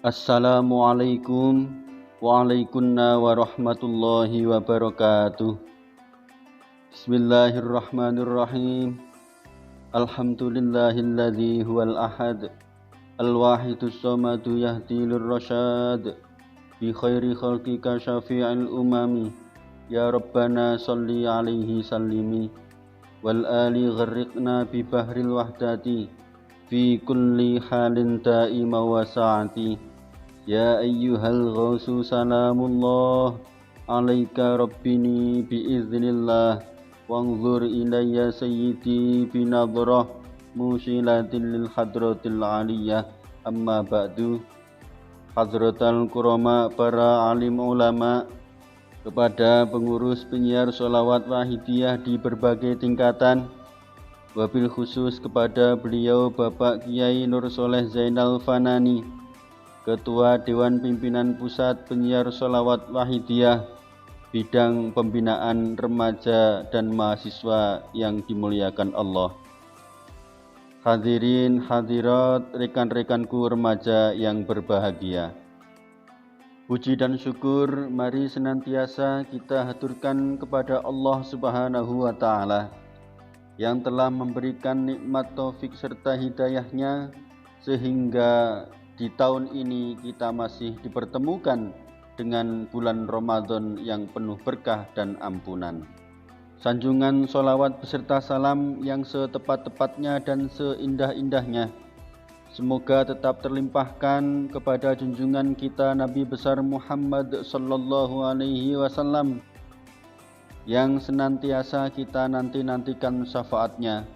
Assalamualaikum warahmatullahi wabarakatuh. Bismillahirrahmanirrahim. Alhamdulillahilladzi huwal ahad al-wahidus samadu yahdi lirrasyad bi khairi khalqika syafi'il umami ya rabbana salli alaihi sallimi wal ali gharriqna bi bahril wahdati fi kulli halin da'ima wa sa'ati. Ya ayyuhal ghausu salamullah alaika rabbini biiznillah wanzur ilayya sayyidi binadrah musyilatin lil hadratil aliyah amma ba'du. Hadratal kurama, para alim ulama, kepada pengurus penyiar sholawat wahidiyah di berbagai tingkatan, wabil khusus kepada beliau Bapak Kiai Nur Soleh Zainal Fanani, Ketua Dewan Pimpinan Pusat Penyiar Sholawat Wahidiyah bidang pembinaan remaja dan mahasiswa yang dimuliakan Allah. Hadirin hadirat, rekan-rekanku remaja yang berbahagia. Puji dan syukur mari senantiasa kita haturkan kepada Allah Subhanahu wa Ta'ala yang telah memberikan nikmat taufik serta hidayahnya sehingga di tahun ini kita masih dipertemukan dengan bulan Ramadan yang penuh berkah dan ampunan. Sanjungan sholawat beserta salam yang setepat-tepatnya dan seindah-indahnya semoga tetap terlimpahkan kepada junjungan kita Nabi besar Muhammad sallallahu alaihi wasallam yang senantiasa kita nanti-nantikan syafaatnya,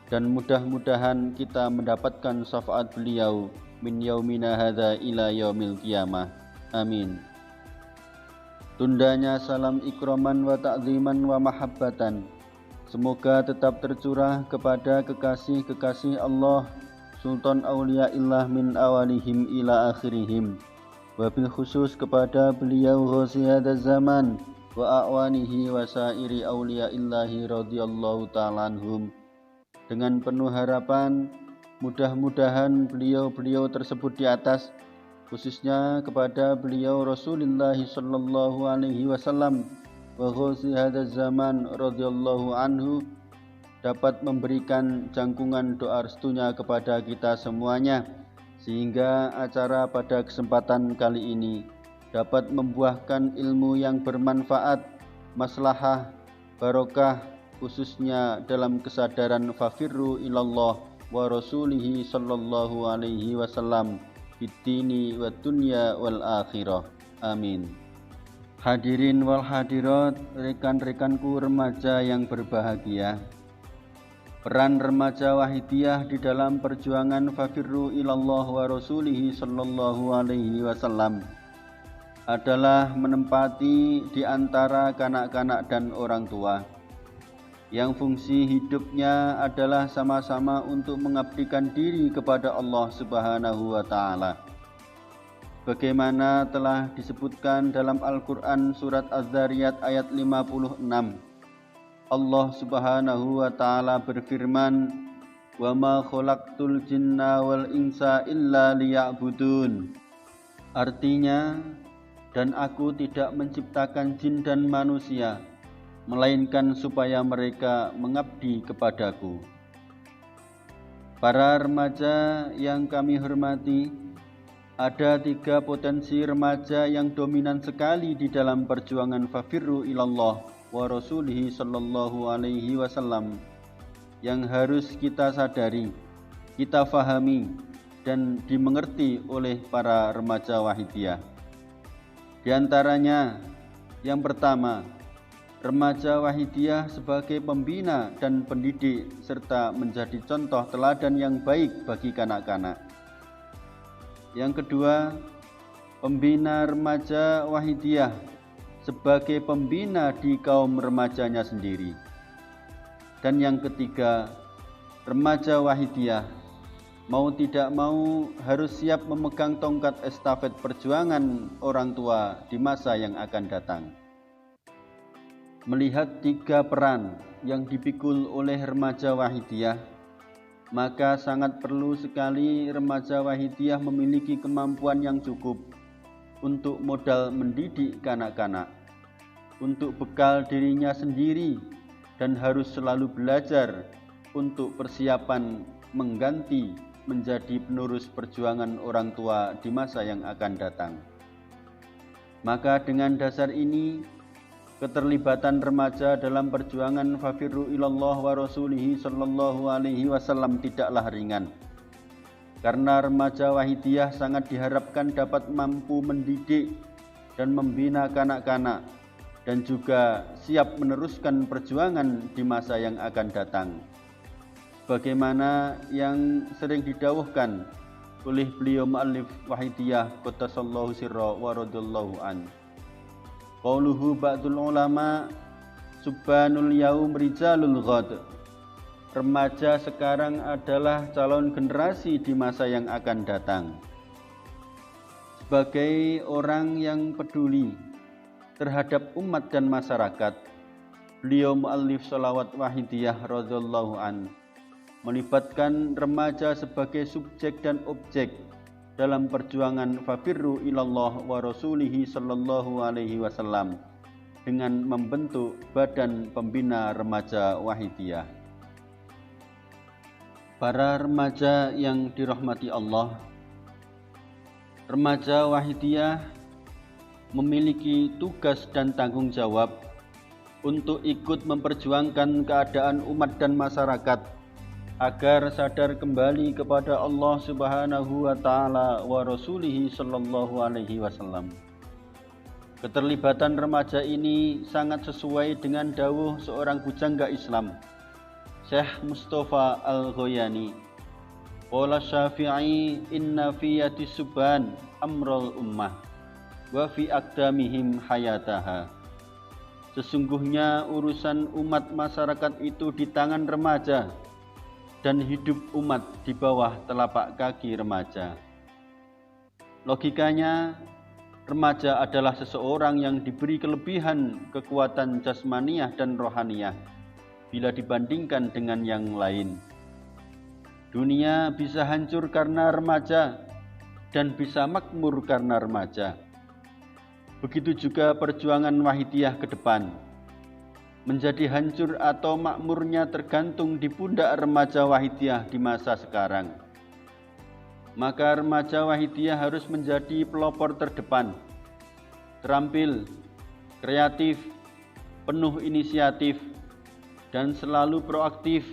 dan mudah-mudahan kita mendapatkan syafaat beliau min yaumina hadza ila yaumil qiyamah. Amin. Tundanya salam ikraman wa ta'ziman wa mahabbatan semoga tetap tercurah kepada kekasih-kekasih Allah, Sultan Auliaillah min awalihim ila akhirihim, wabil khusus kepada beliau Ghosi hadzal zaman wa a'wanihi wa sairi auliyaillahi radhiyallahu ta'ala anhum. Dengan penuh harapan mudah-mudahan beliau-beliau tersebut di atas, khususnya kepada beliau Rasulullah sallallahu alaihi wasallam wa ghosi hadzal zaman radhiyallahu anhu, dapat memberikan jangkungan doa restunya kepada kita semuanya, sehingga acara pada kesempatan kali ini dapat membuahkan ilmu yang bermanfaat, maslahah, barokah, khususnya dalam kesadaran fafirru ilallah wa rasulihi sallallahu alaihi wasallam fitini wa dunya wal akhirah. Amin. Hadirin wal hadirat, rekan-rekanku remaja yang berbahagia. Peran remaja wahidiyah di dalam perjuangan fafirru ilallah wa rasulihi sallallahu alaihi wasallam adalah menempati di antara kanak-kanak dan orang tua yang fungsi hidupnya adalah sama-sama untuk mengabdikan diri kepada Allah Subhanahu wa Ta'ala. Bagaimana telah disebutkan dalam Al-Quran surat Az-Zariyat ayat 56, Allah Subhanahu wa Ta'ala berfirman, "Wa ma khalaqtul jinna wal insa illa liya'budun." Artinya, dan aku tidak menciptakan jin dan manusia melainkan supaya mereka mengabdi kepadaku. Para remaja yang kami hormati, ada 3 potensi remaja yang dominan sekali di dalam perjuangan fafirru ilallah wa rasulihi sallallahu alaihi wasallam yang harus kita sadari, kita fahami, dan dimengerti oleh para remaja wahidiyah. Di antaranya, yang pertama, remaja wahidiyah sebagai pembina dan pendidik serta menjadi contoh teladan yang baik bagi kanak-kanak. Yang kedua, pembina remaja wahidiyah sebagai pembina di kaum remajanya sendiri. Dan yang ketiga, remaja wahidiyah mau tidak mau harus siap memegang tongkat estafet perjuangan orang tua di masa yang akan datang. Melihat 3 peran yang dipikul oleh remaja wahidiyah, maka sangat perlu sekali remaja Wahidiyah memiliki kemampuan yang cukup untuk modal mendidik kanak-kanak, untuk bekal dirinya sendiri, dan harus selalu belajar untuk persiapan mengganti menjadi penerus perjuangan orang tua di masa yang akan datang. Maka dengan dasar ini, keterlibatan remaja dalam perjuangan fafirru ilallah wa rasulihi sallallahu alaihi wasallam tidaklah ringan. Karena remaja Wahidiyah sangat diharapkan dapat mampu mendidik dan membina kanak-kanak dan juga siap meneruskan perjuangan di masa yang akan datang. Bagaimana yang sering didawuhkan oleh beliau mu'allif Wahidiyah qaddasallahu sirra wa radallahu an. Qauluhu ba'dul ulama subbanul yaum rijalul ghad. Remaja sekarang adalah calon generasi di masa yang akan datang. Sebagai orang yang peduli terhadap umat dan masyarakat, beliau mu'allif sholawat Wahidiyah radallahu an melibatkan remaja sebagai subjek dan objek dalam perjuangan fafirru ilallah wa rasulihi sallallahu alaihi wasallam dengan membentuk Badan Pembina Remaja Wahidiyah. Para remaja yang dirahmati Allah, remaja Wahidiyah memiliki tugas dan tanggung jawab untuk ikut memperjuangkan keadaan umat dan masyarakat agar sadar kembali kepada Allah Subhanahu wa taala wa rasulihi sallallahu alaihi wasallam. Keterlibatan remaja ini sangat sesuai dengan dawuh seorang pujangga Islam, Syekh Mustafa Al-Ghoyani. Qala Syafi'i inna fi yati subhan amrul ummah wa fi aqdamihim hayataha. Sesungguhnya urusan umat masyarakat itu di tangan remaja, dan hidup umat di bawah telapak kaki remaja. Logikanya, remaja adalah seseorang yang diberi kelebihan kekuatan jasmaniah dan rohaniah bila dibandingkan dengan yang lain. Dunia bisa hancur karena remaja dan bisa makmur karena remaja. Begitu juga perjuangan Wahidiyah ke depan. Menjadi hancur atau makmurnya tergantung di pundak remaja Wahidiyah di masa sekarang. Maka remaja Wahidiyah harus menjadi pelopor terdepan, terampil, kreatif, penuh inisiatif, dan selalu proaktif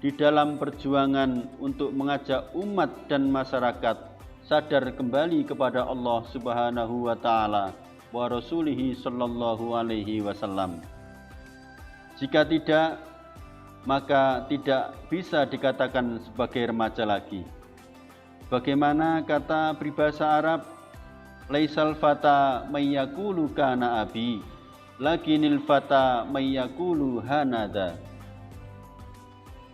di dalam perjuangan untuk mengajak umat dan masyarakat sadar kembali kepada Allah Subhanahu wa taala wa rasulihi sallallahu alaihi wasallam. Jika tidak, maka tidak bisa dikatakan sebagai remaja lagi. Bagaimana kata peribahasa Arab, laisal fata mayyakulu kana abi, lakinil fata mayyakulu hanada.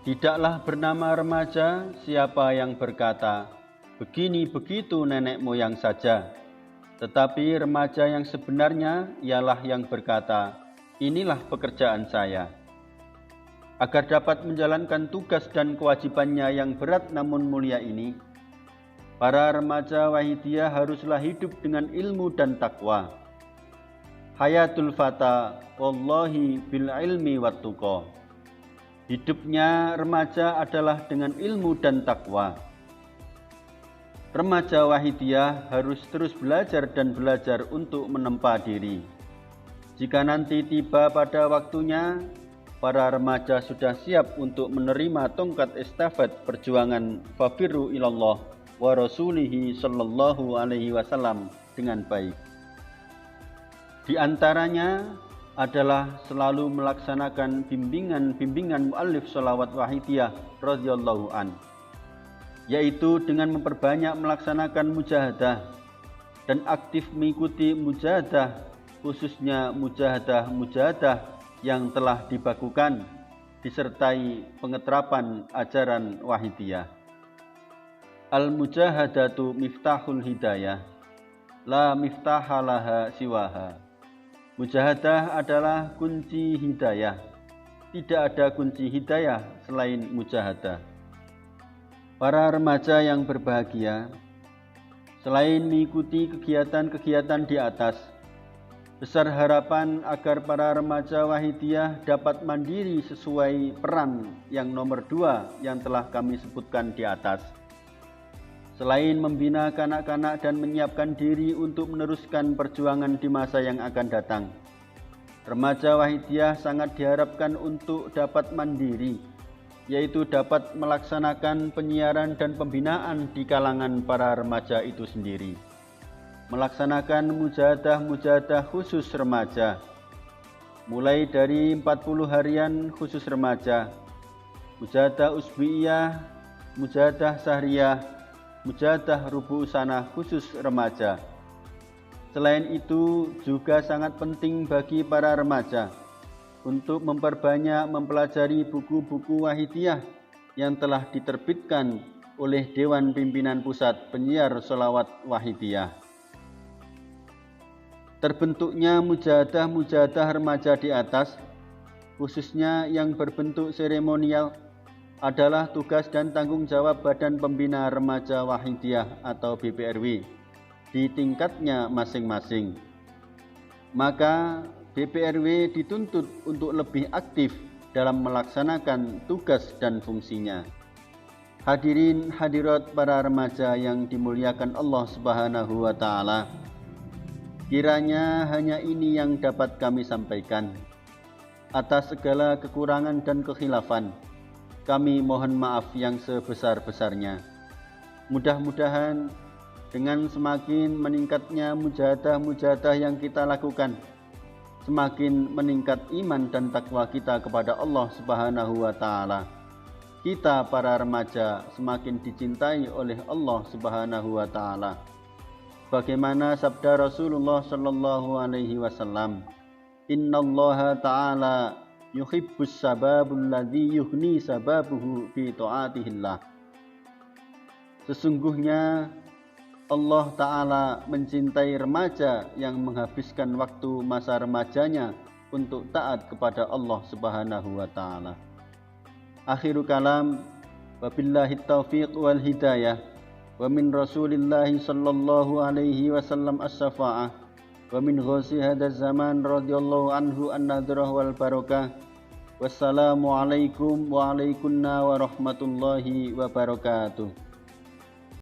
Tidaklah bernama remaja siapa yang berkata, begini begitu nenek moyang saja. Tetapi remaja yang sebenarnya ialah yang berkata, inilah pekerjaan saya. Agar dapat menjalankan tugas dan kewajibannya yang berat namun mulia ini, para remaja Wahidiyah haruslah hidup dengan ilmu dan takwa. Hayatul fata wallahi bil ilmi wat tuqa. Hidupnya remaja adalah dengan ilmu dan takwa. Remaja Wahidiyah harus terus belajar dan belajar untuk menempa diri. Jika nanti tiba pada waktunya, para remaja sudah siap untuk menerima tongkat estafet perjuangan fafirru ilallah wa rasulihi sallallahu alaihi wasallam dengan baik. Di antaranya adalah selalu melaksanakan bimbingan muallif sholawat Wahidiyah radhiyallahu an, yaitu dengan memperbanyak melaksanakan mujahadah dan aktif mengikuti mujahadah, khususnya mujahadah yang telah dibakukan disertai pengeterapan ajaran Wahidiyah. Al-mujahadatu miftahul hidayah, la miftahalaha siwaha. Mujahadah adalah kunci hidayah. Tidak ada kunci hidayah selain mujahadah. Para remaja yang berbahagia, selain mengikuti kegiatan-kegiatan di atas, besar harapan agar para remaja Wahidiyah dapat mandiri sesuai peran yang nomor 2 yang telah kami sebutkan di atas. Selain membina kanak-kanak dan menyiapkan diri untuk meneruskan perjuangan di masa yang akan datang, remaja Wahidiyah sangat diharapkan untuk dapat mandiri, yaitu dapat melaksanakan penyiaran dan pembinaan di kalangan para remaja itu sendiri. Melaksanakan mujahadah-mujahadah khusus remaja, mulai dari 40 harian khusus remaja, mujahadah usbu'iyah, mujahadah sahriyah, mujahadah rubu' sanah khusus remaja. Selain itu juga sangat penting bagi para remaja untuk memperbanyak mempelajari buku-buku Wahidiyah yang telah diterbitkan oleh Dewan Pimpinan Pusat Penyiar Sholawat Wahidiyah. Terbentuknya mujahadah-mujahadah remaja di atas, khususnya yang berbentuk seremonial, adalah tugas dan tanggung jawab Badan Pembina Remaja Wahidiyah atau BPRW di tingkatnya masing-masing. Maka BPRW dituntut untuk lebih aktif dalam melaksanakan tugas dan fungsinya. Hadirin hadirat para remaja yang dimuliakan Allah Subhanahu wa Ta'ala, kiranya hanya ini yang dapat kami sampaikan. Atas segala kekurangan dan kekhilafan, kami mohon maaf yang sebesar-besarnya. Mudah-mudahan dengan semakin meningkatnya mujahadah-mujahadah yang kita lakukan, semakin meningkat iman dan takwa kita kepada Allah Subhanahu wa Ta'ala. Kita para remaja semakin dicintai oleh Allah Subhanahu wa Ta'ala. Bagaimana sabda Rasulullah sallallahu alaihi wasallam, "Innallaha ta'ala yuhibbus sababul ladzi yughni sababuhu fi ta'atihillah." Sesungguhnya Allah Ta'ala mencintai remaja yang menghabiskan waktu masa remajanya untuk taat kepada Allah Subhanahu wa Ta'ala. Akhiru kalam, wabillahi taufiq wal hidayah, wa min rasulillahi sallallahu alaihi wasallam as-safa'ah, wa min ghausi hadaz zaman radhiyallahu anhu an-nadrah wal barakah. Wassalamu alaikum wa alaikunna wa rahmatullahi wabarakatuh.